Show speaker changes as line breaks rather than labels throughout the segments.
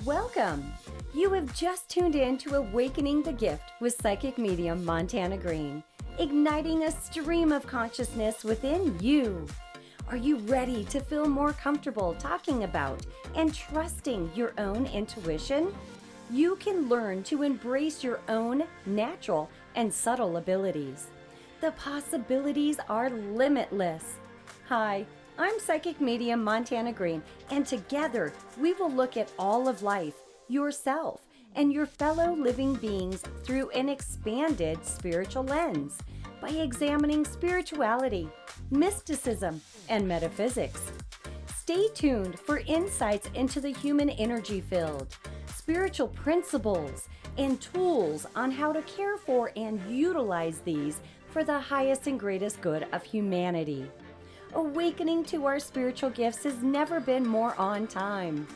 Welcome! You have just tuned in to Awakening the Gift with Psychic Medium Montana Greene, igniting a stream of consciousness within you. Are you ready to feel more comfortable talking about and trusting your own intuition? You can learn to embrace your own natural and subtle abilities. The possibilities are limitless. Hi, I'm Psychic Medium Montana Greene, and together we will look at all of life, yourself, and your fellow living beings through an expanded spiritual lens by examining spirituality, mysticism, and metaphysics. Stay tuned for insights into the human energy field, spiritual principles, and tools on how to care for and utilize these for the highest and greatest good of humanity. Awakening to our spiritual gifts has never been more on time.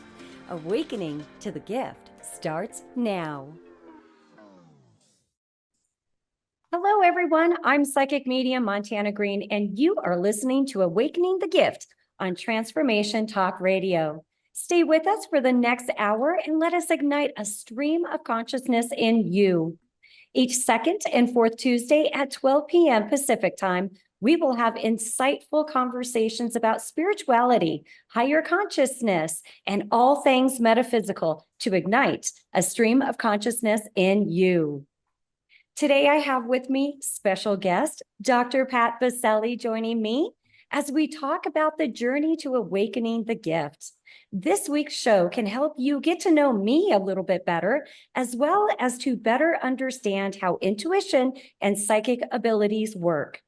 Awakening to the gift starts now. Hello, everyone. I'm Psychic Medium Montana Greene, and you are listening to Awakening the Gift on Transformation Talk Radio. Stay with us for the next hour and let us ignite a stream of consciousness in you. Each second and fourth Tuesday at 12 p.m. Pacific Time, we will have insightful conversations about spirituality, higher consciousness, and all things metaphysical to ignite a stream of consciousness in you. Today, I have with me special guest, Dr. Pat Baccili, joining me as we talk about the journey to awakening the gift. This week's show can help you get to know me a little bit better, as well as to better understand how intuition and psychic abilities work.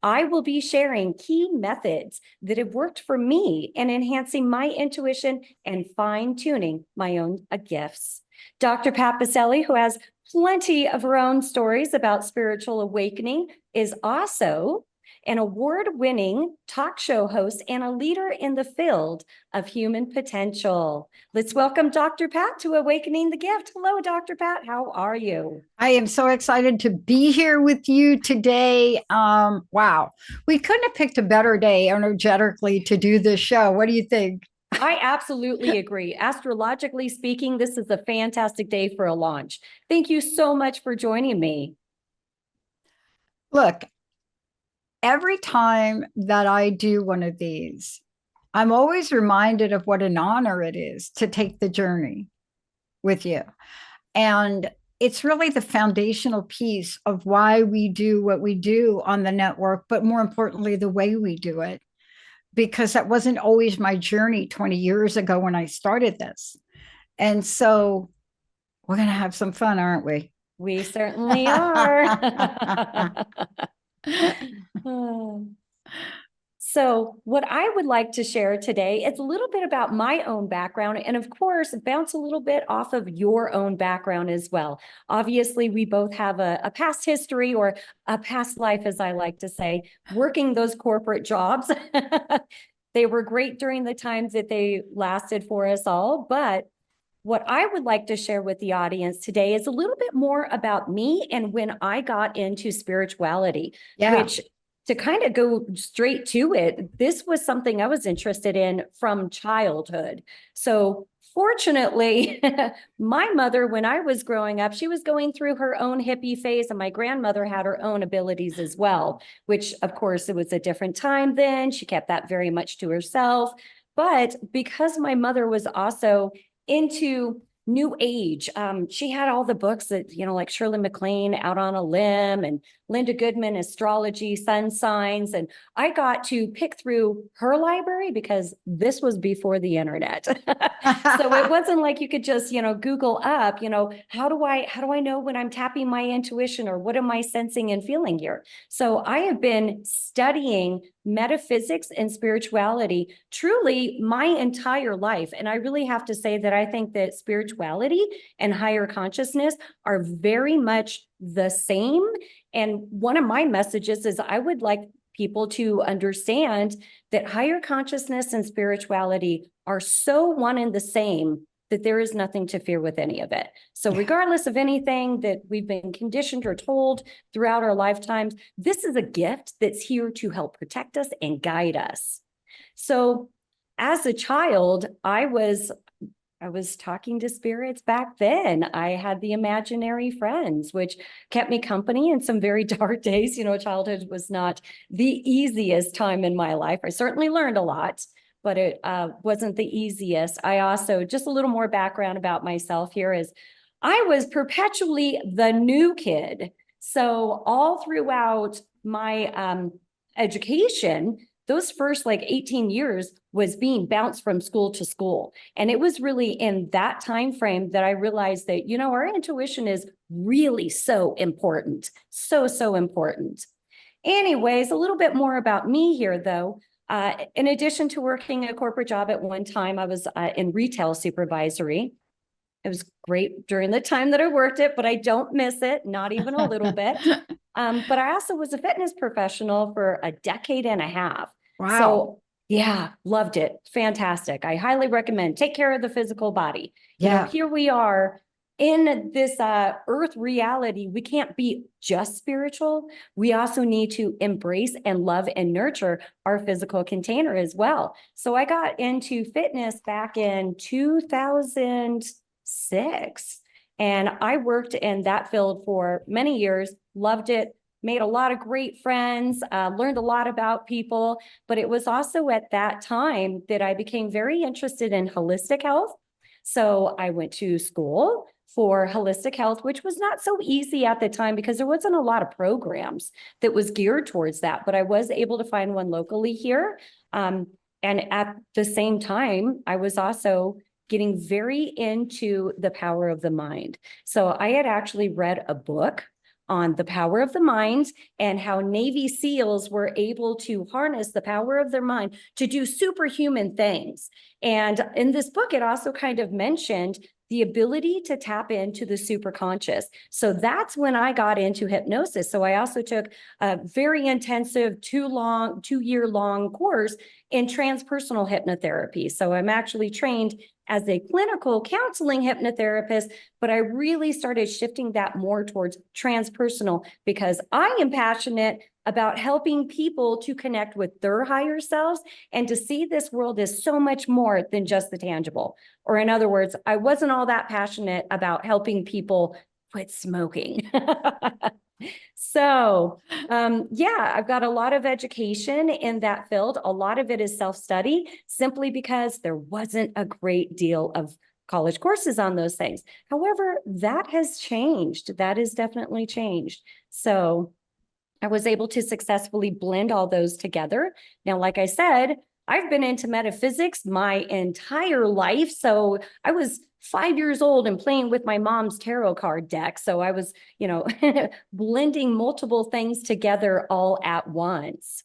I will be sharing key methods that have worked for me in enhancing my intuition and fine-tuning my own gifts. Dr. Pat Baccili, who has plenty of her own stories about spiritual awakening, is also an award-winning talk show host and a leader in the field of human potential. Let's welcome Dr. Pat to Awakening the Gift. Hello, Dr. Pat. How are you?
I am so excited to be here with you today. Wow. We couldn't have picked a better day energetically to do this show. What do you think?
I absolutely agree. Astrologically speaking, this is a fantastic day for a launch. Thank you so much for joining me.
Look, every time that I do one of these, I'm always reminded of what an honor it is to take the journey with you. And it's really the foundational piece of why we do what we do on the network, but more importantly, the way we do it, because that wasn't always my journey 20 years ago when I started this. And so we're going to have some fun, aren't we?
We certainly are. So what I would like to share today is a little bit about my own background and, of course, bounce a little bit off of your own background as well. Obviously, we both have a past history or a past life, as I like to say, working those corporate jobs. They were great during the times that they lasted for us all, but what I would like to share with the audience today is a little bit more about me and when I got into spirituality, which, to kind of go straight to it, this was something I was interested in from childhood. So fortunately, my mother, when I was growing up, she was going through her own hippie phase, and my grandmother had her own abilities as well, which, of course, it was a different time then. She kept that very much to herself. But because my mother was also into New Age, she had all the books that, like Shirley MacLaine, Out on a Limb, and Linda Goodman, Astrology, Sun Signs. And I got to pick through her library because this was before the internet. So it wasn't like you could just, Google up, how do I know when I'm tapping my intuition, or what am I sensing and feeling here? So I have been studying metaphysics and spirituality truly my entire life. And I really have to say that I think that spirituality and higher consciousness are very much the same. And one of my messages is I would like people to understand that higher consciousness and spirituality are so one and the same that there is nothing to fear with any of it. So regardless of anything that we've been conditioned or told throughout our lifetimes, this is a gift that's here to help protect us and guide us. So as a child, I was I was talking to spirits back then. I had the imaginary friends, which kept me company in some very dark days. Childhood was not the easiest time in my life. I certainly learned a lot, but it wasn't the easiest. I also, just a little more background about myself here is I was perpetually the new kid. So all throughout my education, those first like 18 years was being bounced from school to school. And it was really in that time frame that I realized that, our intuition is really so important. So important. Anyways, a little bit more about me here, though. In addition to working a corporate job at one time, I was in retail supervisory. It was great during the time that I worked it, but I don't miss it, not even a little bit. But I also was a fitness professional for a decade and a half.
Wow.
So yeah, loved it. Fantastic. I highly recommend take care of the physical body.
Yeah.
Here we are in this earth reality. We can't be just spiritual. We also need to embrace and love and nurture our physical container as well. So I got into fitness back in 2006. And I worked in that field for many years, loved it, made a lot of great friends, learned a lot about people. But it was also at that time that I became very interested in holistic health. So I went to school for holistic health, which was not so easy at the time because there wasn't a lot of programs that was geared towards that. But I was able to find one locally here. And at the same time, I was also getting very into the power of the mind. So I had actually read a book on the power of the mind and how Navy SEALs were able to harness the power of their mind to do superhuman things. And in this book, it also kind of mentioned the ability to tap into the superconscious. So that's when I got into hypnosis. So I also took a very intensive 2-year-long course in transpersonal hypnotherapy. So I'm actually trained as a clinical counseling hypnotherapist, but I really started shifting that more towards transpersonal because I am passionate about helping people to connect with their higher selves and to see this world as so much more than just the tangible. Or in other words, I wasn't all that passionate about helping people quit smoking. So, yeah, I've got a lot of education in that field. A lot of it is self-study simply because there wasn't a great deal of college courses on those things. However, that has changed. That has definitely changed. So I was able to successfully blend all those together. Now, like I said, I've been into metaphysics my entire life. So I was 5 years old and playing with my mom's tarot card deck. So I was, blending multiple things together all at once.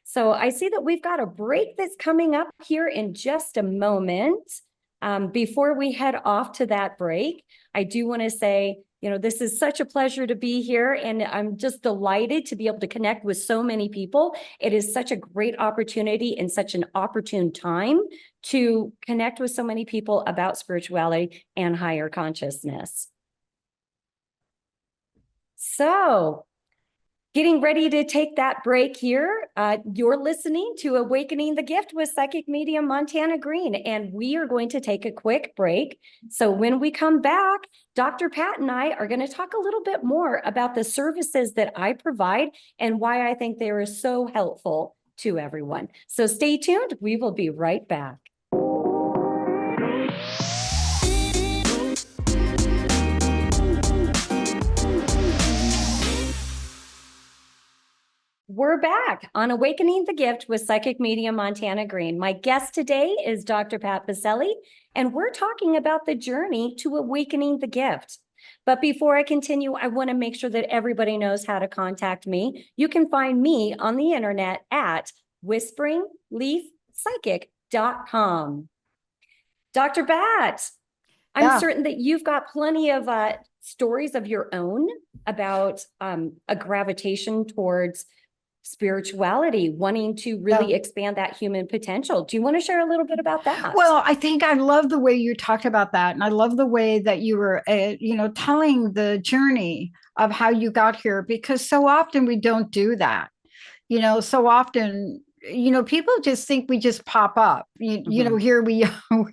So I see that we've got a break that's coming up here in just a moment. Before we head off to that break, I do want to say, this is such a pleasure to be here, and I'm just delighted to be able to connect with so many people. It is such a great opportunity and such an opportune time to connect with so many people about spirituality and higher consciousness. So, getting ready to take that break here. You're listening to Awakening the Gift with Psychic Medium Montana Greene, and we are going to take a quick break. So when we come back, Dr. Pat and I are going to talk a little bit more about the services that I provide and why I think they are so helpful to everyone. So stay tuned. We will be right back. We're back on Awakening the Gift with Psychic Medium Montana Greene. My guest today is Dr. Pat Baccili, and we're talking about the journey to awakening the gift. But before I continue, I want to make sure that everybody knows how to contact me. You can find me on the internet at whisperingleafpsychic.com. Dr. Pat, I'm certain that you've got plenty of stories of your own about a gravitation towards spirituality, wanting to really expand that human potential. Do you want to share a little bit about that?
Well, I think I love the way you talked about that. And I love the way that you were, telling the journey of how you got here, because so often we don't do that. So often people just think we just pop up. Here we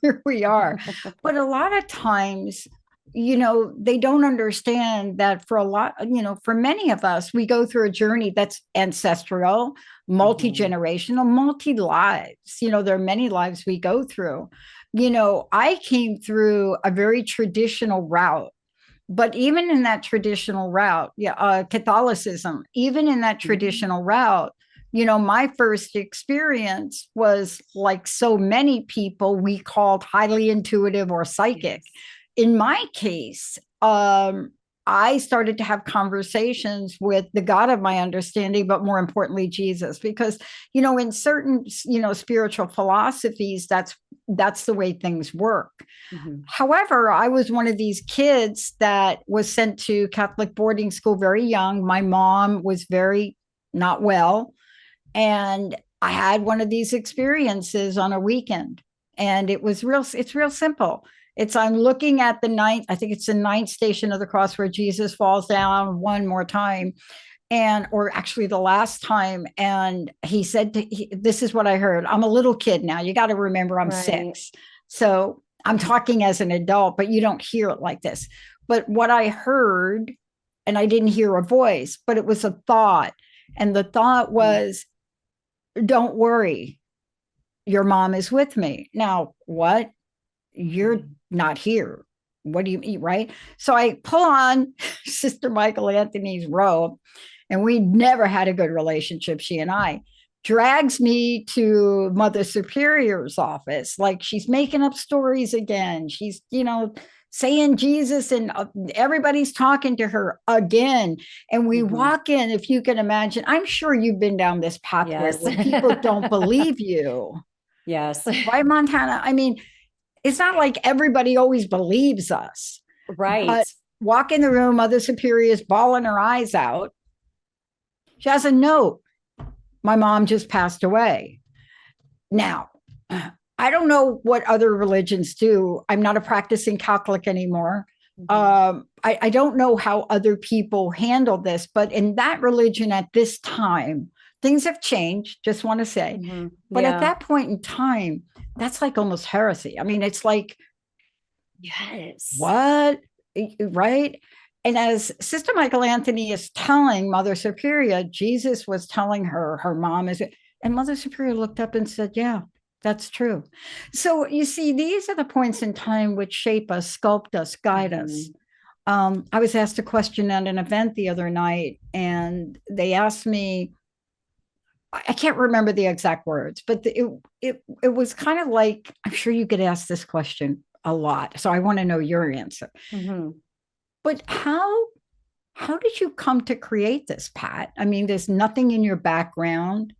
here we are. But a lot of times, they don't understand that for a lot, for many of us, we go through a journey that's ancestral, multi-generational, multi-lives. There are many lives we go through. I came through a very traditional route. But even in that traditional route, Catholicism, even in that traditional route, my first experience was like so many people we called highly intuitive or psychic. In my case, I started to have conversations with the God of my understanding, but more importantly, Jesus, because, in certain, spiritual philosophies, that's the way things work. However, I was one of these kids that was sent to Catholic boarding school very young. My mom was very not well. And I had one of these experiences on a weekend. And it's real simple. I'm looking at I think it's the ninth station of the cross where Jesus falls down one more time. Or actually the last time. And he said, this is what I heard. I'm a little kid now. You got to remember I'm 6. So I'm talking as an adult, but you don't hear it like this. But what I heard, and I didn't hear a voice, but it was a thought. And the thought was, don't worry, your mom is with me. Now, what? You're not here. What do you mean, right? So I pull on Sister Michael Anthony's robe, and we never had a good relationship, she and I. Drags me to Mother Superior's office, like she's making up stories again. She's, saying Jesus, and everybody's talking to her again. And we walk in, if you can imagine, I'm sure you've been down this pathway where people don't believe you.
Yes.
Right, Montana? I mean, it's not like everybody always believes us.
Right.
But walk in the room, Mother Superior is bawling her eyes out. She has a note. My mom just passed away. Now, I don't know what other religions do. I'm not a practicing Catholic anymore. I don't know how other people handle this, but in that religion at this time, things have changed, just want to say. But at that point in time, that's like almost heresy. I mean, it's like,
yes,
what? Right? And as Sister Michael Anthony is telling Mother Superior, Jesus was telling her mom is, and Mother Superior looked up and said, yeah, that's true. So you see, these are the points in time which shape us, sculpt us, guide us. I was asked a question at an event the other night, and they asked me, I can't remember the exact words, but it was kind of like, I'm sure you get asked this question a lot, so I want to know your answer. But how did you come to create this, Pat? I mean, there's nothing in your background.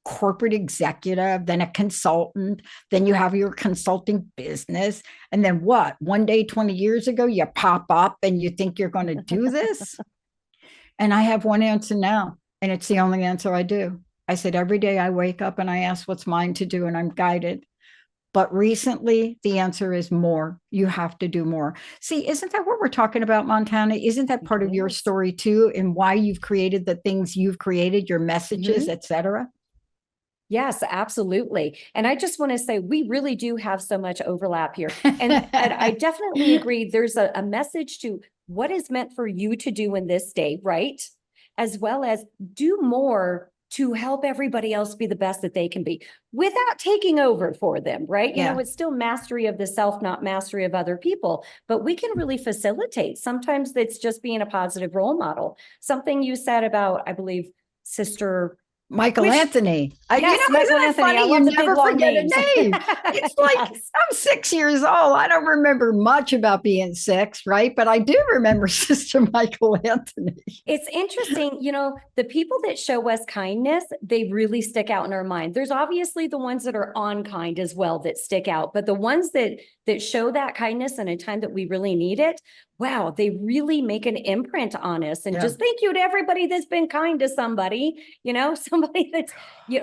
Corporate executive, then a consultant, then you have your consulting business, and then what? One day 20 years ago, you pop up and you think you're going to do this? And I have one answer now, and it's the only answer I do. I said, every day I wake up and I ask what's mine to do, and I'm guided. But recently, the answer is more. You have to do more. See, isn't that what we're talking about, Montana? Isn't that part of your story too, and why you've created the things you've created, your messages, etc.?
Yes, absolutely. And I just want to say, we really do have so much overlap here. And I definitely agree. There's a message to what is meant for you to do in this day, right? As well as do more to help everybody else be the best that they can be without taking over for them, right? You know, it's still mastery of the self, not mastery of other people, but we can really facilitate. Sometimes it's just being a positive role model. Something you said about, I believe, Sister
Michael Anthony.
Yes, Michael Anthony.
Funny? You never forget a name. It's like, I'm 6 years old. I don't remember much about being 6, right? But I do remember Sister Michael Anthony.
It's interesting, the people that show us kindness, they really stick out in our mind. There's obviously the ones that are unkind as well that stick out, but the ones that show that kindness in a time that we really need it, wow, they really make an imprint on us. And just thank you to everybody that's been kind to somebody, somebody that's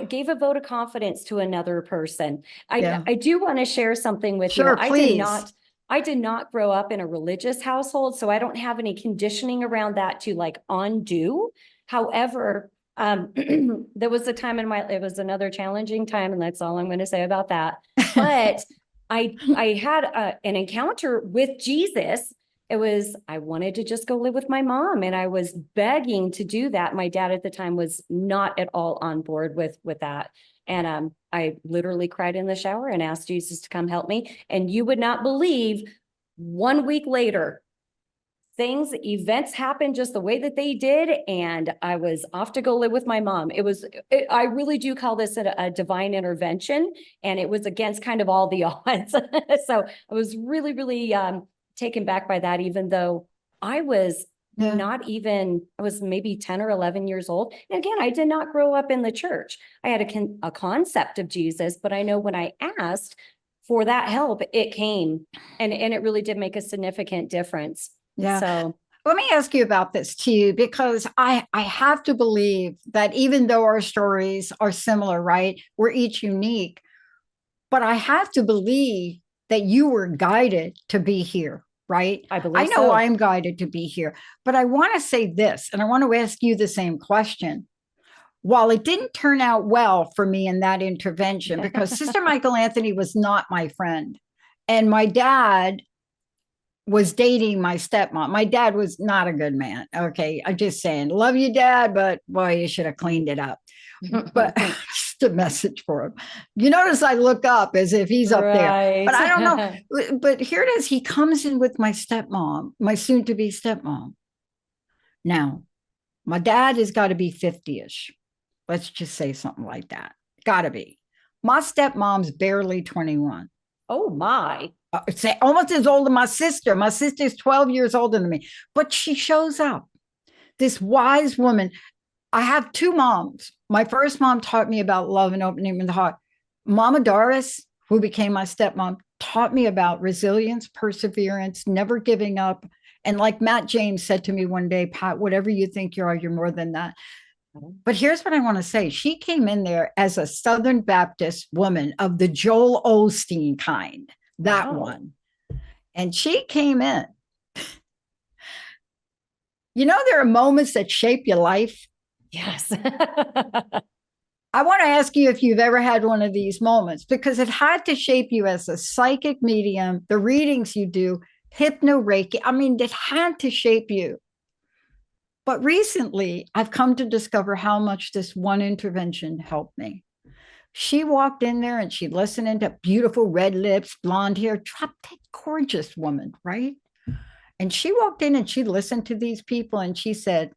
gave a vote of confidence to another person. I do want to share something with you. I did not grow up in a religious household, so I don't have any conditioning around that to like undo. However, There was a time in it was another challenging time, and that's all I'm going to say about that. But I had an encounter with Jesus. I wanted to just go live with my mom, and I was begging to do that. My dad at the time was not at all on board with that. And I literally cried in the shower and asked Jesus to come help me. And you would not believe, 1 week later, events happened just the way that they did. And I was off to go live with my mom. I really do call this a divine intervention. And it was against kind of all the odds. So I was really, really taken back by that, even though I was I was maybe 10 or 11 years old. And again, I did not grow up in the church. I had a concept of Jesus, but I know when I asked for that help, it came, and it really did make a significant difference.
Yeah.
So
let me ask you about this too, because I have to believe that even though our stories are similar, right? We're each unique, but I have to believe that you were guided to be here, right?
I believe
know
so.
I'm guided to be here, but I want to say this, and I want to ask you the same question. While it didn't turn out well for me in that intervention, because Sister Michael Anthony was not my friend, and my dad was dating my stepmom. My dad was not a good man. Okay. I'm just saying, love you, Dad, but boy, you should have cleaned it up. But just a message for him. You notice I look up as if he's up there, but I don't know. But here it is. He comes in with my stepmom, my soon to be stepmom. Now, my dad has got to be 50-ish. Let's just say something like that. Got to be. My stepmom's barely 21.
Oh, my.
Say almost as old as my sister. My sister's 12 years older than me, but she shows up. This wise woman. I have two moms. My first mom taught me about love and opening the heart. Mama Doris, who became my stepmom, taught me about resilience, perseverance, never giving up. And like Matt James said to me one day, Pat, whatever you think you are, you're more than that. But here's what I want to say. She came in there as a Southern Baptist woman of the Joel Osteen kind. That one. And she came in. You know, there are moments that shape your life.
Yes.
I want to ask you if you've ever had one of these moments, because it had to shape you as a psychic medium, the readings you do, hypno Reiki. I mean, it had to shape you. But recently, I've come to discover how much this one intervention helped me. She walked in there and she listened to beautiful red lips, blonde hair, drop-dead gorgeous woman, right? And she walked in and she listened to these people and she said,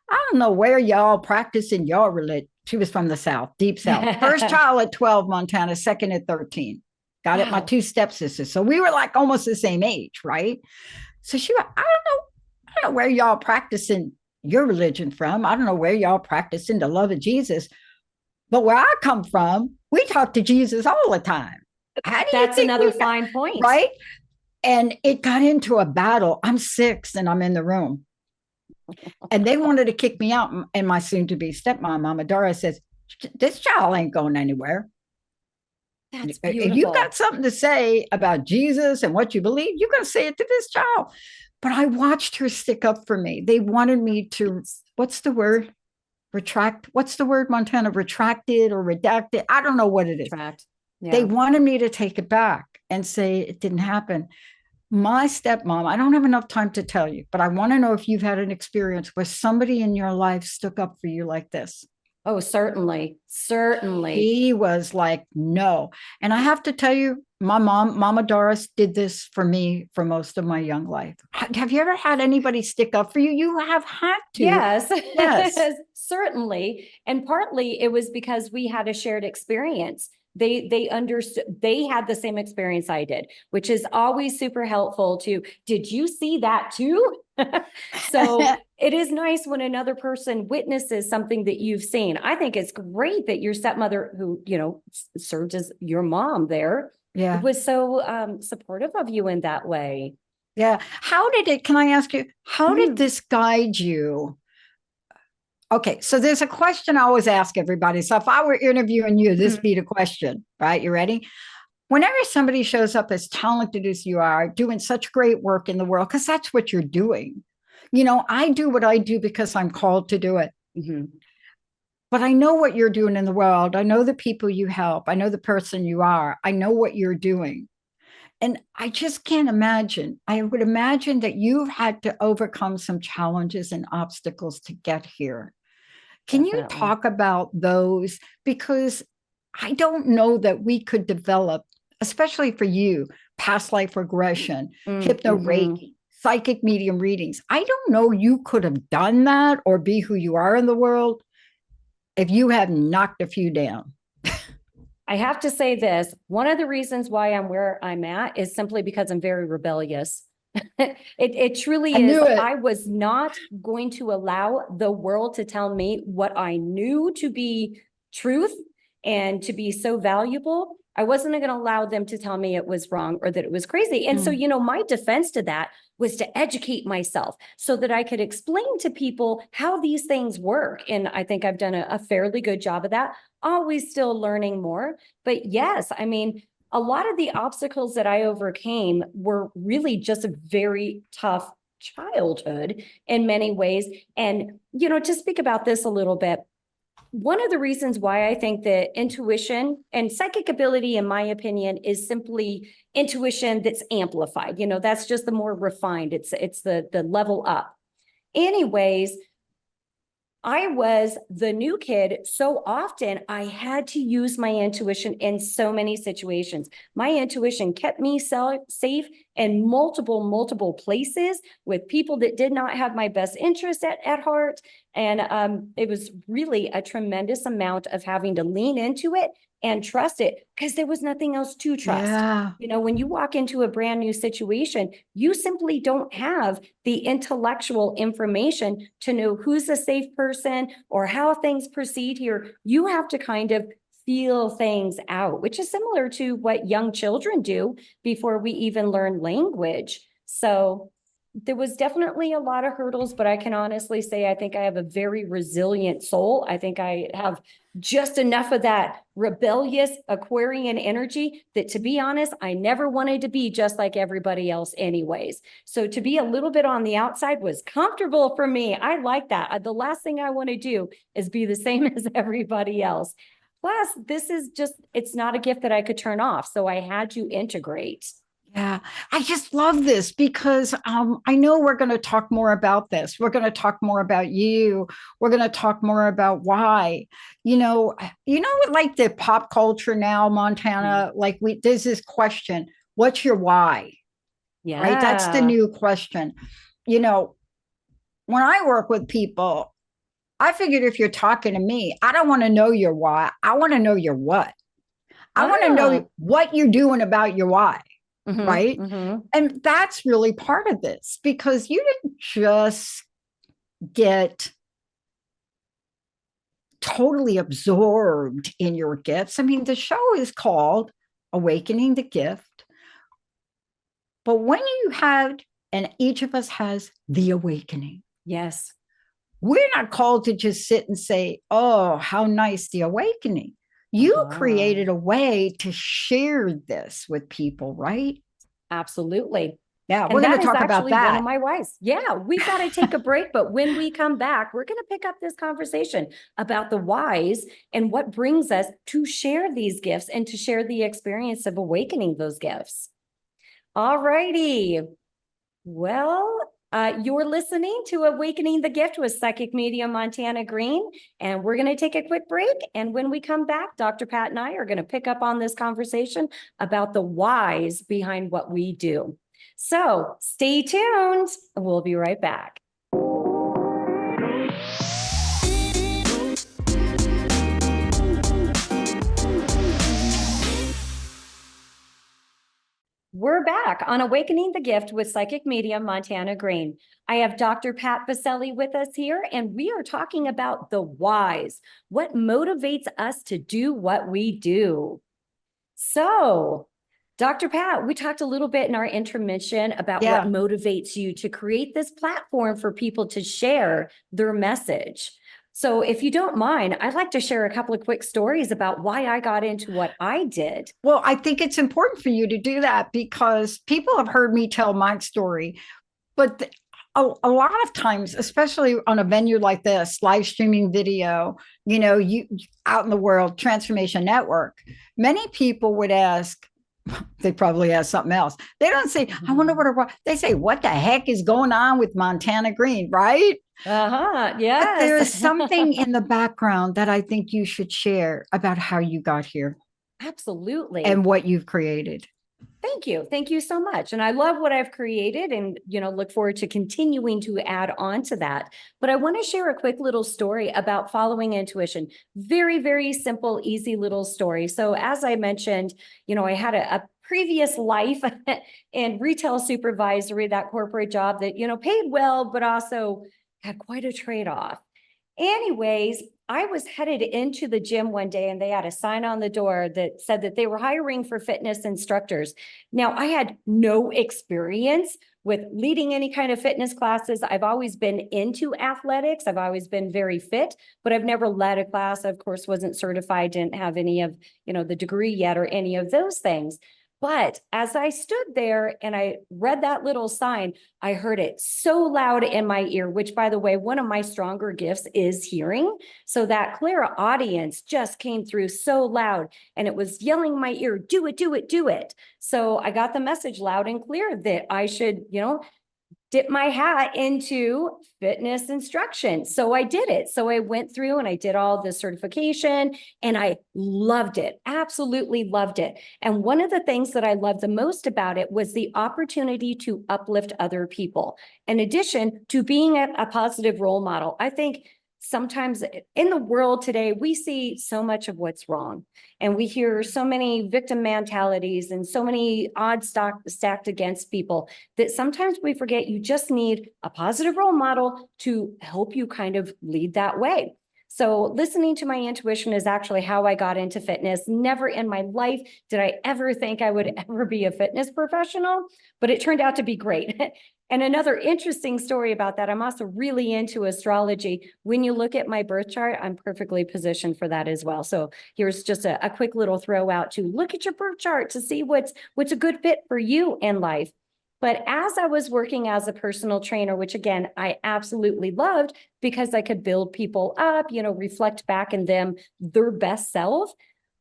I don't know where y'all practicing your religion. She was from the South, deep South. First child at 12, Montana, second at 13. Got it, my two stepsisters. So we were like almost the same age, right? So she went, I don't know where y'all practicing your religion from. I don't know where y'all practicing the love of Jesus. But where I come from, we talk to Jesus all the time.
That's another fine point.
Right? And it got into a battle. I'm 6 and I'm in the room. And they wanted to kick me out. And my soon-to-be stepmom, Mama Dora, says, this child ain't going anywhere.
That's beautiful.
If you've got something to say about Jesus and what you believe, you're going to say it to this child. But I watched her stick up for me. They wanted me to, what's the word? Retract. What's the word, Montana? Retracted or redacted? I don't know what it is. Yeah. They wanted me to take it back and say it didn't happen. My stepmom, I don't have enough time to tell you, but I want to know if you've had an experience where somebody in your life stuck up for you like this.
Oh, certainly. Certainly.
He was like, no. And I have to tell you, my mom, Mama Doris, did this for me for most of my young life. Have you ever had anybody stick up for you? You have had to.
Yes. Yes. Certainly. And partly it was because we had a shared experience. They understood, they had the same experience I did, which is always super helpful to, did you see that too? So it is nice when another person witnesses something that you've seen. I think it's great that your stepmother, who, you know, served as your mom there, was so supportive of you in that way.
Yeah. How did it, can I ask you, how did this guide you? Okay, so there's a question I always ask everybody. So if I were interviewing you, this be the question, right? You ready? Whenever somebody shows up as talented as you are, doing such great work in the world, because that's what you're doing. You know, I do what I do because I'm called to do it. but I know what you're doing in the world. I know the people you help. I know the person you are. I know what you're doing. And I just can't imagine. I would imagine that you've had to overcome some challenges and obstacles to get here. Can you
Definitely.
talk about those? Because I don't know that we could develop, especially for you, past life regression, hypno
Mm-hmm.
Reiki, psychic medium readings. I don't know you could have done that or be who you are in the world if you had knocked a few down.
I have to say this, one of the reasons why I'm where I'm at is simply because I'm very rebellious. It truly
I
is.
knew it.
I was not going to allow the world to tell me what I knew to be truth and to be so valuable. I wasn't going to allow them to tell me it was wrong or that it was crazy. And so,
Mm.
my defense to that was to educate myself so that I could explain to people how these things work. And I think I've done a fairly good job of that, always still learning more. But yes, I mean, a lot of the obstacles that I overcame were really just a very tough childhood in many ways. And, to speak about this a little bit, one of the reasons why I think that intuition and psychic ability, in my opinion, is simply intuition that's amplified. That's just the more refined. It's the level up. Anyways, I was the new kid. So often I had to use my intuition in so many situations. My intuition kept me safe in multiple places with people that did not have my best interest at heart. And it was really a tremendous amount of having to lean into it and trust it because there was nothing else to trust.
Yeah.
When you walk into a brand new situation, you simply don't have the intellectual information to know who's a safe person or how things proceed here. You have to kind of feel things out, which is similar to what young children do before we even learn language. So there was definitely a lot of hurdles, but I can honestly say I think I have a very resilient soul. I think I have just enough of that rebellious Aquarian energy that, to be honest, I never wanted to be just like everybody else anyways. So to be a little bit on the outside was comfortable for me. I like that. The last thing I want to do is be the same as everybody else. Plus, it's not a gift that I could turn off. So I had to integrate.
Yeah, I just love this because I know we're going to talk more about this. We're going to talk more about you. We're going to talk more about why. Like the pop culture now, Montana. Like there's this question: what's your why? Right? That's the
Yeah.
new question. You know, when I work with people, I figured if you're talking to me, I don't want to know your why. I want to know your what. I want to
Ah.
know what you're doing about your why.
Mm-hmm,
Right?
mm-hmm.
And that's really part of this because you didn't just get totally absorbed in your gifts. I mean, the show is called Awakening the Gift. But when you had, and each of us has the awakening,
Yes.
we're not called to just sit and say, oh, how nice the awakening. You
Uh-huh.
created a way to share this with people, right?
Absolutely.
Yeah, we're
And
going to
that is
talk about
actually one of
that.
my whys. Yeah, we've got to take a break, but when we come back, we're going to pick up this conversation about the whys and what brings us to share these gifts and to share the experience of awakening those gifts. All righty. Well, you're listening to Awakening the Gift with Psychic Medium Montana Greene, and we're going to take a quick break. And when we come back, Dr. Pat and I are going to pick up on this conversation about the whys behind what we do. So stay tuned. We'll be right back. We're back on Awakening the Gift with Psychic Medium Montana Greene. I have Dr. Pat Baccili with us here, and we are talking about the whys, what motivates us to do what we do. So, Dr. Pat, we talked a little bit in our intermission about what
Yeah.
motivates you to create this platform for people to share their message. So, if you don't mind, I'd like to share a couple of quick stories about why I got into what I did.
Well, I think it's important for you to do that because people have heard me tell my story, but a lot of times, especially on a venue like this, live streaming video, you out in the world, Transformation Network, many people would ask, they probably ask something else. They don't say, I wonder what, they say, what the heck is going on with Montana Greene, right?
Uh-huh.
But there is
Yes.
something in the background that I think you should share about how you got here
Absolutely.
and what you've created.
Thank you. Thank you so much. And I love what I've created and, look forward to continuing to add on to that. But I want to share a quick little story about following intuition. Very, very simple, easy little story. So as I mentioned, I had a previous life in retail supervisory, that corporate job that, paid well, but also had quite a trade-off. Anyways, I was headed into the gym one day and they had a sign on the door that said that they were hiring for fitness instructors. Now, I had no experience with leading any kind of fitness classes. I've always been into athletics. I've always been very fit, but I've never led a class. I, of course, wasn't certified, didn't have any of, the degree yet or any of those things. But as I stood there and I read that little sign, I heard it so loud in my ear, which, by the way, one of my stronger gifts is hearing. So that clear audience just came through so loud and it was yelling in my ear, do it, do it, do it. So I got the message loud and clear that I should, dip my hat into fitness instruction. So I did it. So I went through and I did all the certification and I loved it, absolutely loved it. And one of the things that I loved the most about it was the opportunity to uplift other people. In addition to being a positive role model, I think sometimes in the world today, we see so much of what's wrong. And we hear so many victim mentalities and so many odds stacked against people that sometimes we forget you just need a positive role model to help you kind of lead that way. So listening to my intuition is actually how I got into fitness. Never in my life did I ever think I would ever be a fitness professional, but it turned out to be great. And another interesting story about that, I'm also really into astrology. When you look at my birth chart, I'm perfectly positioned for that as well. So here's just a quick little throw out to look at your birth chart to see what's a good fit for you in life. But as I was working as a personal trainer, which again, I absolutely loved because I could build people up, reflect back in them, their best self.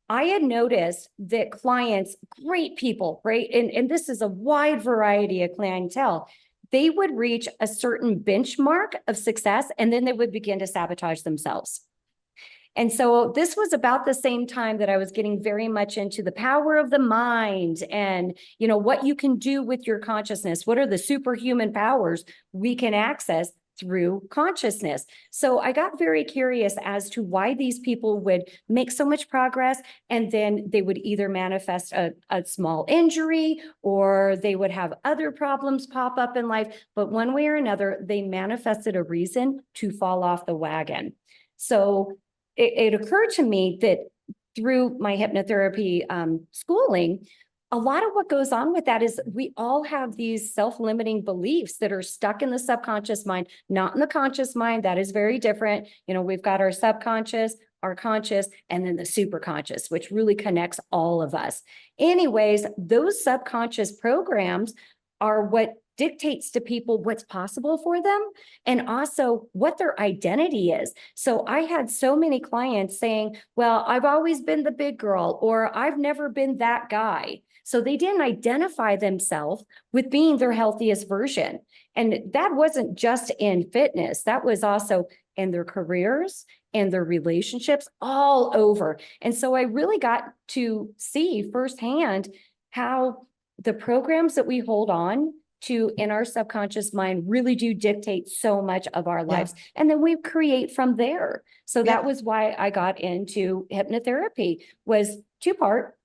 I had noticed that clients, great people, right? And this is a wide variety of clientele. They would reach a certain benchmark of success and then they would begin to sabotage themselves. And so this was about the same time that I was getting very much into the power of the mind and, what you can do with your consciousness. What are the superhuman powers we can access through consciousness? So I got very curious as to why these people would make so much progress and then they would either manifest a small injury or they would have other problems pop up in life. But one way or another, they manifested a reason to fall off the wagon. So it occurred to me that through my hypnotherapy schooling, a lot of what goes on with that is we all have these self-limiting beliefs that are stuck in the subconscious mind, not in the conscious mind. That is very different. We've got our subconscious, our conscious, and then the superconscious, which really connects all of us. Anyways, those subconscious programs are what dictates to people what's possible for them and also what their identity is. So I had so many clients saying, well, I've always been the big girl, or I've never been that guy. So they didn't identify themselves with being their healthiest version. And that wasn't just in fitness, that was also in their careers and their relationships all over. And so I really got to see firsthand how the programs that we hold on to in our subconscious mind really do dictate so much of our lives. Yeah. And then we create from there. So that was why I got into hypnotherapy, was two-part.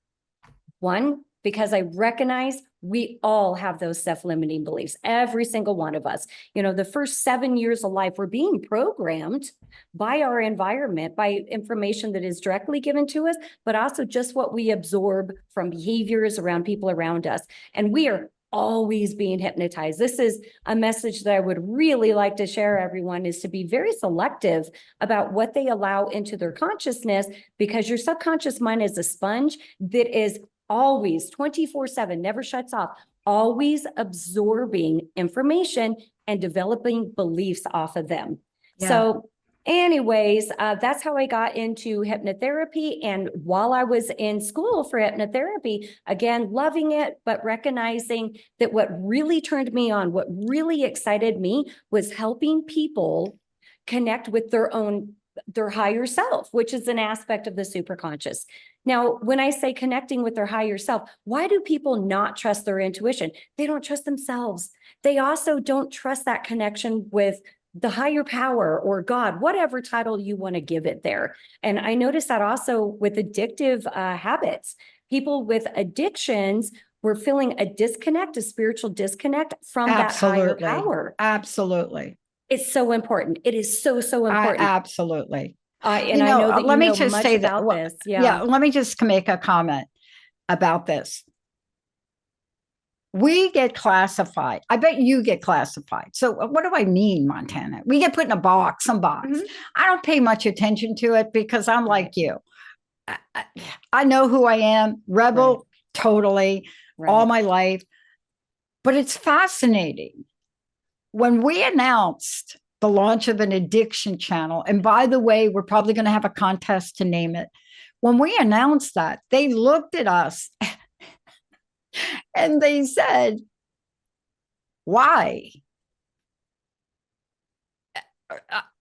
One, because I recognize we all have those self-limiting beliefs, every single one of us. The first 7 years of life, we're being programmed by our environment, by information that is directly given to us, but also just what we absorb from behaviors around people around us. And we are always being hypnotized. This is a message that I would really like to share, everyone, is to be very selective about what they allow into their consciousness, because your subconscious mind is a sponge that is always 24/7, never shuts off, always absorbing information and developing beliefs off of them.
Yeah.
So anyways, that's how I got into hypnotherapy. And while I was in school for hypnotherapy, again, loving it, but recognizing that what really turned me on, what really excited me was helping people connect with their higher self, which is an aspect of the superconscious. Now, when I say connecting with their higher self, why do people not trust their intuition? They don't trust themselves. They also don't trust that connection with the higher power or God, whatever title you want to give it there. And I noticed that also with addictive habits. People with addictions were feeling a disconnect, a spiritual disconnect from that higher power.
Absolutely.
It's so important. It is so important.
Absolutely.
And I know that
let
you
me
know
just
much
say
about
that,
this.
Yeah, let me just make a comment about this. We get classified. I bet you get classified. So what do I mean, Montana? We get put in a box, some box.
Mhm.
I don't pay much attention to it because I'm like you. I know who I am, rebel, totally, all my life. But it's fascinating. When we announced the launch of an addiction channel, and by the way, we're probably going to have a contest to name it. When we announced that, they looked at us and they said, why?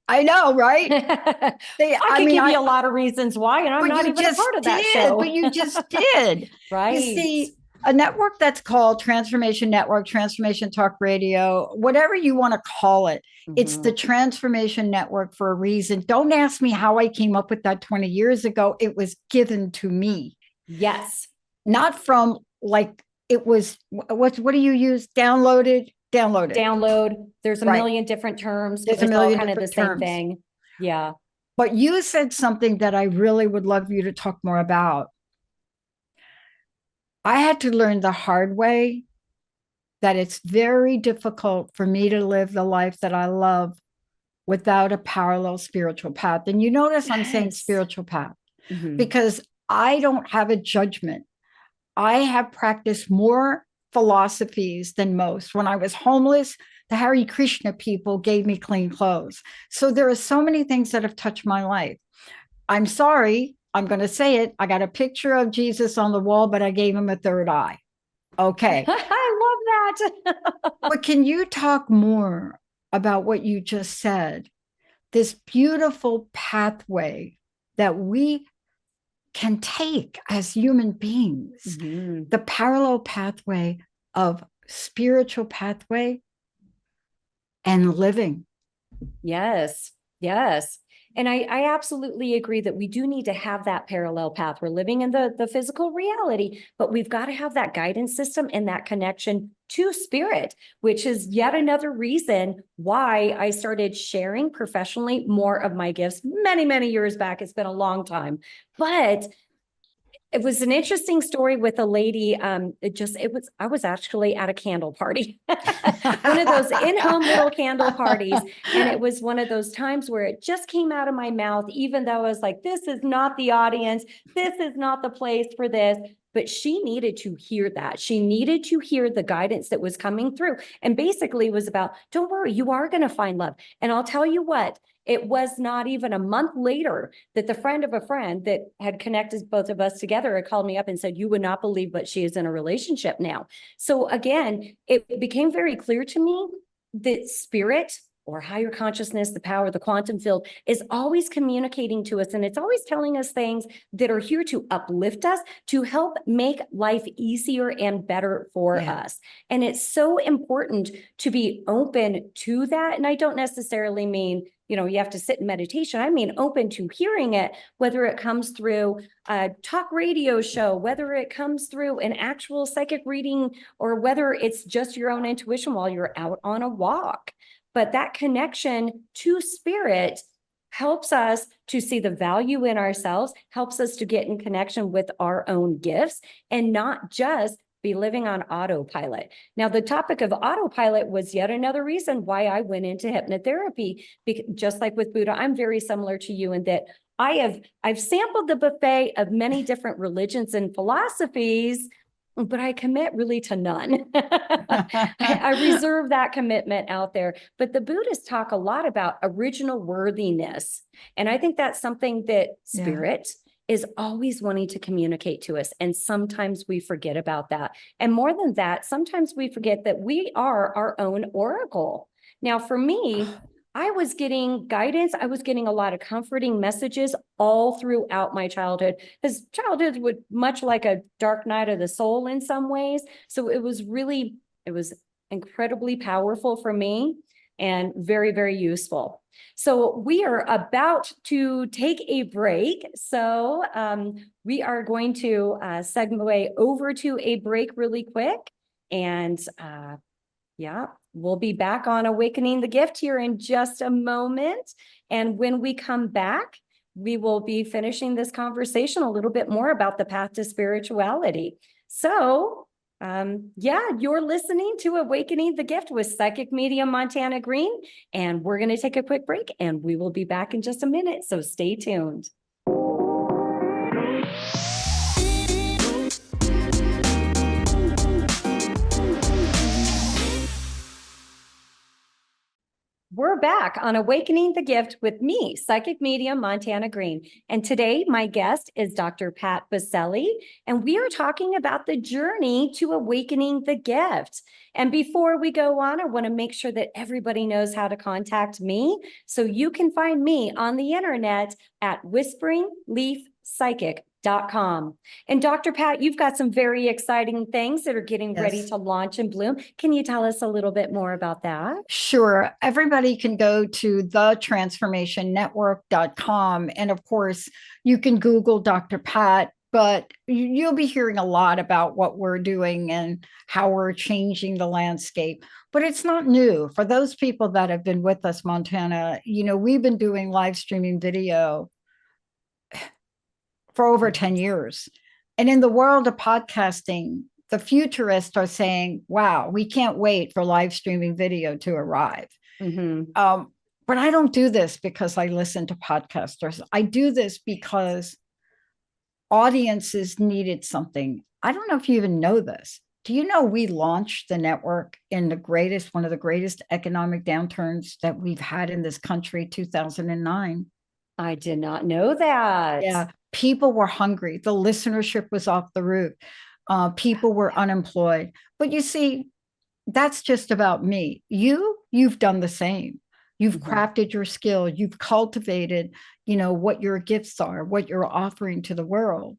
I know, right?
I could give you a lot of reasons why, and I'm not even a part of that show.
But you just did.
Right.
You see, a network that's called Transformation Network, Transformation Talk Radio, whatever you want to call it, it's the Transformation Network for a reason. Don't ask me how I came up with that 20 years ago. It was given to me.
Yes.
Not from like, it was, what do you use? Download.
There's a million different terms.
There's a million
all kind of the same
terms.
thing. Yeah.
But you said something that I really would love you to talk more about. I had to learn the hard way that it's very difficult for me to live the life that I love without a parallel spiritual path. And you notice I'm saying spiritual path because I don't have a judgment. I have practiced more philosophies than most. When I was homeless, the Hare Krishna people gave me clean clothes. So there are so many things that have touched my life. I'm sorry, I'm going to say it. I got a picture of Jesus on the wall, but I gave him a third eye. Okay.
I love that.
But can you talk more about what you just said? This beautiful pathway that we can take as human beings, the parallel pathway of spiritual pathway and living.
Yes. And I absolutely agree that we do need to have that parallel path. We're living in the physical reality, but we've got to have that guidance system and that connection to spirit, which is yet another reason why I started sharing professionally more of my gifts many, many years back. It's been a long time, but it was an interesting story with a lady. I was actually at a candle party, one of those in-home little candle parties. And it was one of those times where it just came out of my mouth, even though I was like, this is not the audience. This is not the place for this. But she needed to hear that. She needed to hear the guidance that was coming through. And basically it was about, don't worry, you are going to find love. And I'll tell you what, it was not even a month later that the friend of a friend that had connected both of us together had called me up and said, you would not believe, but she is in a relationship now. So again, it became very clear to me that spirit or higher consciousness, the power, the quantum field is always communicating to us. And it's always telling us things that are here to uplift us, to help make life easier and better for us. And it's so important to be open to that. And I don't necessarily mean, you have to sit in meditation. I mean, open to hearing it, whether it comes through a talk radio show, whether it comes through an actual psychic reading, or whether it's just your own intuition while you're out on a walk. But that connection to spirit helps us to see the value in ourselves, helps us to get in connection with our own gifts and not just be living on autopilot. Now, the topic of autopilot was yet another reason why I went into hypnotherapy. Just like with Buddha, I'm very similar to you in that I've sampled the buffet of many different religions and philosophies, but I commit really to none. I reserve that commitment out there. But the Buddhists talk a lot about original worthiness. And I think that's something that spirit is always wanting to communicate to us. And sometimes we forget about that. And more than that, sometimes we forget that we are our own oracle. Now, for me, I was getting guidance. I was getting a lot of comforting messages all throughout my childhood. Because childhood was much like a dark night of the soul in some ways. So it was incredibly powerful for me and very, very useful. So we are about to take a break. So we are going to segue over to a break really quick. And yeah, we'll be back on Awakening the Gift here in just a moment. And when we come back, we will be finishing this conversation a little bit more about the path to spirituality. So, yeah, you're listening to Awakening the Gift with Psychic Medium Montana Greene. And we're going to take a quick break and we will be back in just a minute. So stay tuned. We're back on Awakening the Gift with me, Psychic Medium Montana Greene. And today, my guest is Dr. Pat Baccili, and we are talking about the journey to awakening the gift. And before we go on, I want to make sure that everybody knows how to contact me. So you can find me on the internet at whisperingleafpsychic.com. And Dr. Pat, you've got some very exciting things that are getting ready to launch and bloom. Can you tell us a little bit more about that?
Sure. Everybody can go to thetransformationnetwork.com. And of course, you can Google Dr. Pat, but you'll be hearing a lot about what we're doing and how we're changing the landscape. But it's not new. For those people that have been with us, Montana, we've been doing live streaming video for over 10 years. And in the world of podcasting, the futurists are saying, wow, we can't wait for live streaming video to arrive.
Mm-hmm.
But I don't do this because I listen to podcasters. I do this because audiences needed something. I don't know if you even know this. Do you know we launched the network in one of the greatest economic downturns that we've had in this country, 2009?
I did not know that.
Yeah. People were hungry. The listenership was off the roof. People were unemployed. But you see, that's just about me. You've done the same. You've crafted your skill. You've cultivated, what your gifts are, what you're offering to the world.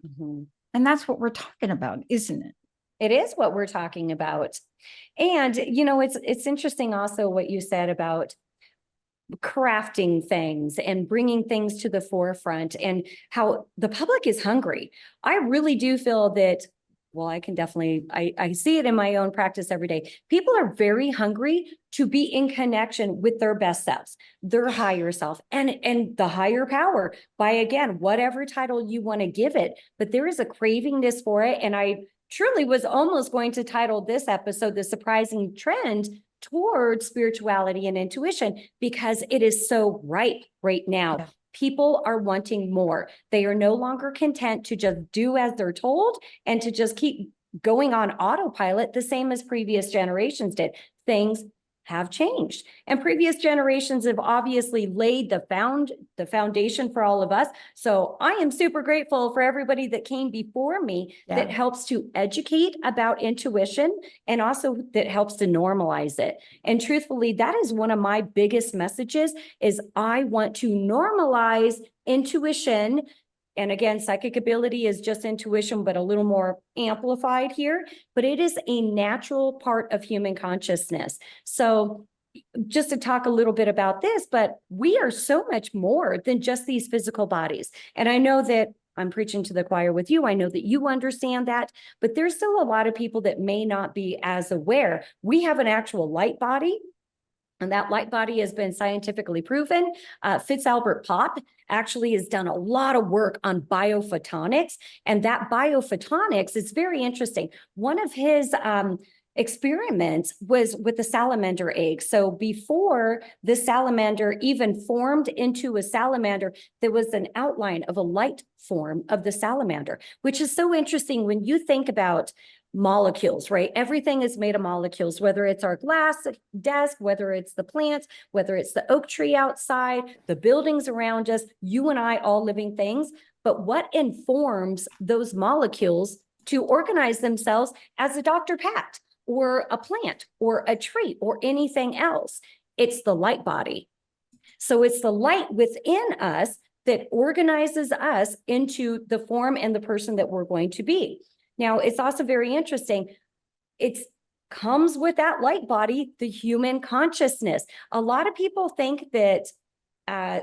And that's what we're talking about, isn't it?
It is what we're talking about. And, it's interesting also what you said about crafting things and bringing things to the forefront and how the public is hungry. I really do feel that, well, I see it in my own practice every day. People are very hungry to be in connection with their best selves, their higher self, and the higher power by, again, whatever title you want to give it. But there is a cravingness for it. And I truly was almost going to title this episode, The Surprising Trend Towards Spirituality and Intuition, because it is so ripe right now. Yeah. People are wanting more. They are no longer content to just do as they're told and to just keep going on autopilot the same as previous generations did. Things have changed. And previous generations have obviously laid the foundation for all of us. So I am super grateful for everybody that came before me that helps to educate about intuition and also that helps to normalize it. And truthfully, that is one of my biggest messages is I want to normalize intuition. And again, psychic ability is just intuition, but a little more amplified here, but it is a natural part of human consciousness. So just to talk a little bit about this, but we are so much more than just these physical bodies. And I know that I'm preaching to the choir with you. I know that you understand that, but there's still a lot of people that may not be as aware. We have an actual light body. And that light body has been scientifically proven. Fitz-Albert Pop actually has done a lot of work on biophotonics. And that biophotonics is very interesting. One of his experiments was with the salamander egg. So before the salamander even formed into a salamander, there was an outline of a light form of the salamander, which is so interesting when you think about molecules, right? Everything is made of molecules, whether it's our glass desk, whether it's the plants, whether it's the oak tree outside, the buildings around us, you and I, all living things. But what informs those molecules to organize themselves as a Dr. Pat or a plant or a tree or anything else? It's the light body. So it's the light within us that organizes us into the form and the person that we're going to be. Now, it's also very interesting. It comes with that light body, the human consciousness. A lot of people think that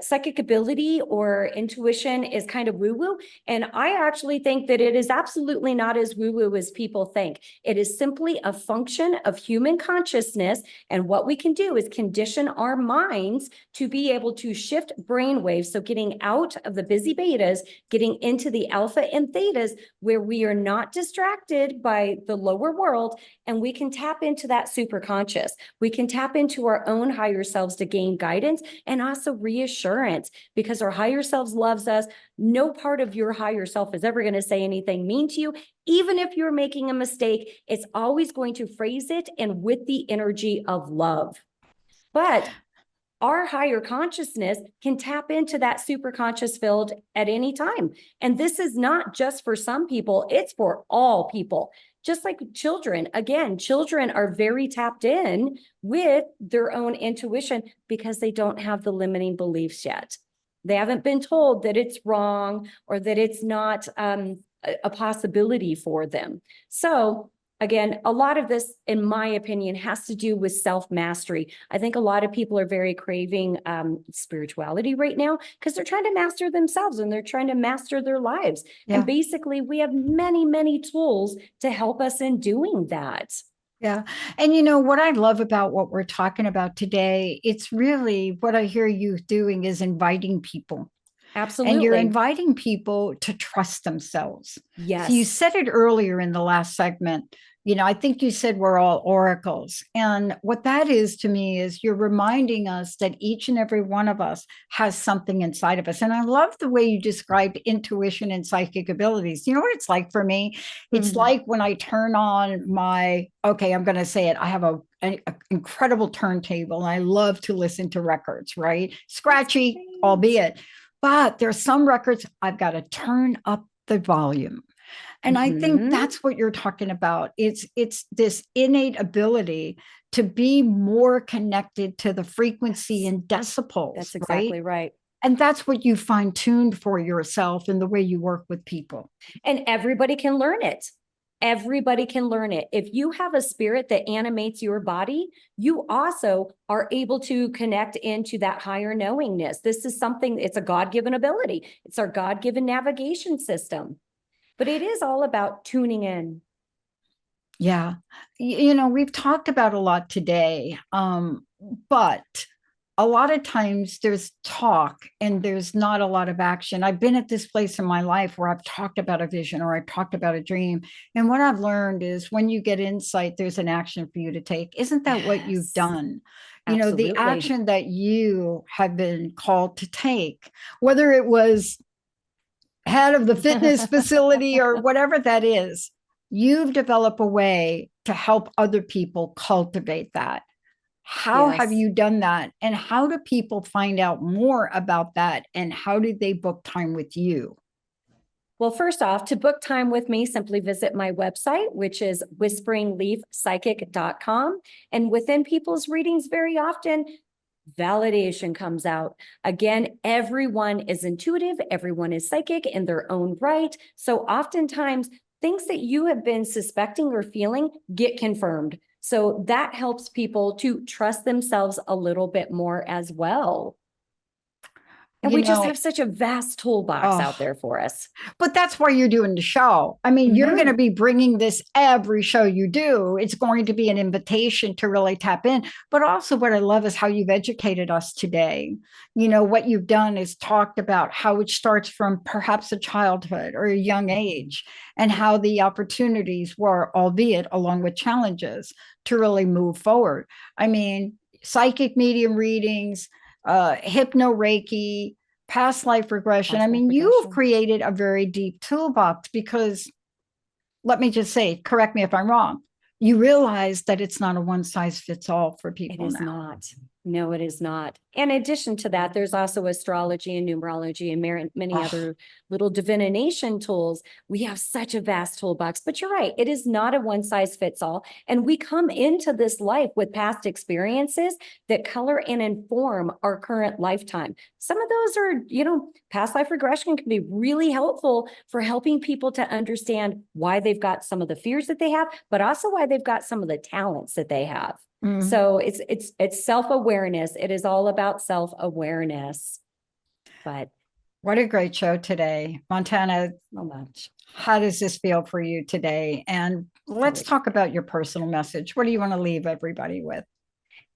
psychic ability or intuition is kind of woo-woo. And I actually think that it is absolutely not as woo-woo as people think. It is simply a function of human consciousness. And what we can do is condition our minds to be able to shift brain waves. So getting out of the busy betas, getting into the alpha and thetas, where we are not distracted by the lower world, and we can tap into that super conscious. We can tap into our own higher selves to gain guidance and also reassurance, because our higher selves loves us. No part of your higher self is ever going to say anything mean to you. Even if you're making a mistake, it's always going to phrase it and with the energy of love. But our higher consciousness can tap into that super conscious field at any time. And this is not just for some people, it's for all people. Just like children, again, children are very tapped in with their own intuition because they don't have the limiting beliefs yet. They haven't been told that it's wrong or that it's not a possibility for them. So again, a lot of this, in my opinion, has to do with self-mastery. I think a lot of people are very craving spirituality right now because they're trying to master themselves and they're trying to master their lives.
Yeah.
And basically, we have many, many tools to help us in doing that.
Yeah. And you know, what I love about what we're talking about today, it's really what I hear you doing is inviting people.
Absolutely.
And you're inviting people to trust themselves.
Yes.
So you said it earlier in the last segment. You know, I think you said we're all oracles. And what that is to me is you're reminding us that each and every one of us has something inside of us. And I love the way you described intuition and psychic abilities. You know what it's like for me? It's like when I turn on my, okay, I'm going to say it. I have an incredible turntable and I love to listen to records, right? Scratchy, albeit. But there's some records I've got to turn up the volume. And I think that's what you're talking about. It's this innate ability to be more connected to the frequency and decibels.
That's exactly right.
And that's what you fine-tuned for yourself in the way you work with people.
And everybody can learn it. Everybody can learn it. If you have a spirit that animates your body, you also are able to connect into that higher knowingness. This is something, it's a God-given ability. It's our God-given navigation system. But it is all about tuning in.
Yeah. You know, we've talked about a lot today, but a lot of times there's talk and there's not a lot of action. I've been at this place in my life where I've talked about a vision or I've talked about a dream. And what I've learned is when you get insight, there's an action for you to take. Isn't that what you've done? You know, the action that you have been called to take, whether it was head of the fitness facility or whatever that is, you've developed a way to help other people cultivate that. How have you done that? And how do people find out more about that? And how do they book time with you?
Well, first off, to book time with me, simply visit my website, which is whisperingleafpsychic.com. And within people's readings, very often, validation comes out. Again, everyone is intuitive, everyone is psychic in their own right. So oftentimes, things that you have been suspecting or feeling get confirmed. So that helps people to trust themselves a little bit more as well. And we just have such a vast toolbox out there for us.
But that's why you're doing the show. I mean, you're going to be bringing this every show you do. It's going to be an invitation to really tap in. But also what I love is how you've educated us today. You know, what you've done is talked about how it starts from perhaps a childhood or a young age and how the opportunities were, albeit along with challenges, to really move forward. I mean, psychic medium readings, hypno Reiki, past life regression. I mean, you've created a very deep toolbox because let me just say, correct me if I'm wrong, you realize that it's not a one size fits all for
It
people
is
now.
not. No, it is not. In addition to that, there's also astrology and numerology and many other little divination tools. We have such a vast toolbox, but you're right. It is not a one size fits all. And we come into this life with past experiences that color and inform our current lifetime. Some of those are, past life regression can be really helpful for helping people to understand why they've got some of the fears that they have, but also why they've got some of the talents that they have. So it's self-awareness. It is all about self-awareness. But
what a great show today, Montana.
so much.
How does this feel for you today? And let's talk about your personal message. What do you want to leave everybody with?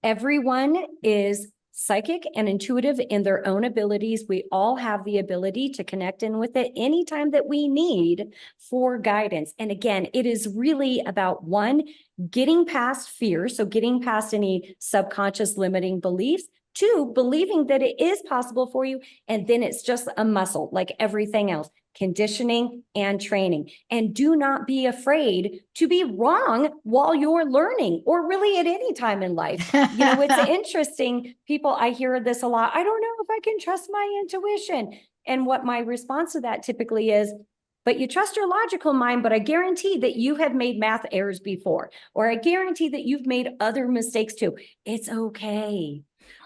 Everyone is psychic and intuitive in their own abilities. We all have the ability to connect in with it anytime that we need for guidance. And again, it is really about one, getting past fear. So getting past any subconscious limiting beliefs. Two, believing that it is possible for you. And then it's just a muscle like everything else. Conditioning and training. And do not be afraid to be wrong while you're learning, or really at any time in life. It's interesting. People, I hear this a lot. I don't know if I can trust my intuition. And what my response to that typically is, but you trust your logical mind, but I guarantee that you have made math errors before, or I guarantee that you've made other mistakes too. It's okay.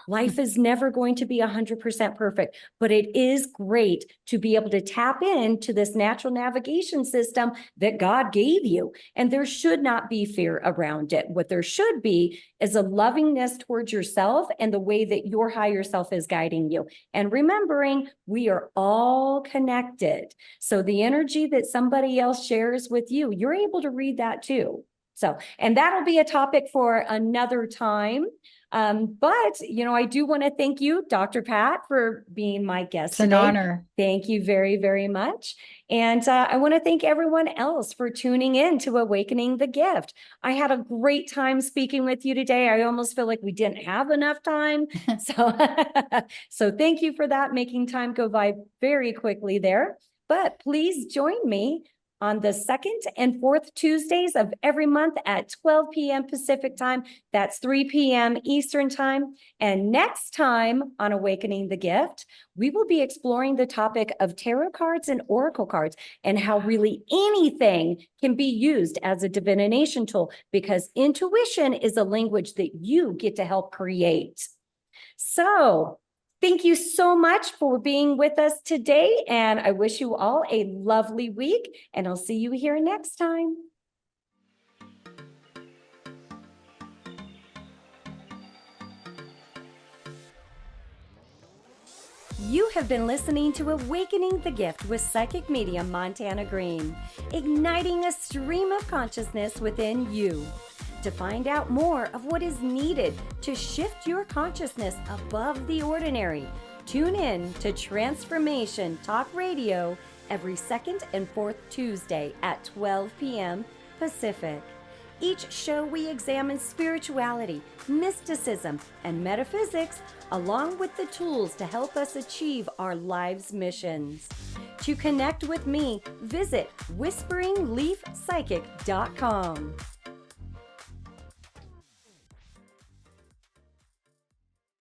Life is never going to be 100% perfect, but it is great to be able to tap into this natural navigation system that God gave you. And there should not be fear around it. What there should be is a lovingness towards yourself and the way that your higher self is guiding you. And remembering we are all connected. So the energy that somebody else shares with you, you're able to read that too. So, and that'll be a topic for another time. But I do want to thank you, Dr. Pat, for being my guest
today. It's an honor.
Thank you very, very much. And I want to thank everyone else for tuning in to Awakening the Gift. I had a great time speaking with you today. I almost feel like we didn't have enough time. So thank you for that, making time go by very quickly there. But please join me on the 2nd and 4th Tuesdays of every month at 12 p.m. Pacific time. That's 3 p.m. Eastern time. And next time on Awakening the Gift, we will be exploring the topic of tarot cards and oracle cards and how really anything can be used as a divination tool, because intuition is a language that you get to help create. So thank you so much for being with us today, and I wish you all a lovely week, and I'll see you here next time. You have been listening to Awakening the Gift with Psychic Medium Montana Greene, igniting a stream of consciousness within you. To find out more of what is needed to shift your consciousness above the ordinary, tune in to Transformation Talk Radio every 2nd and 4th Tuesday at 12 p.m. Pacific. Each show we examine spirituality, mysticism, and metaphysics, along with the tools to help us achieve our life's missions. To connect with me, visit whisperingleafpsychic.com.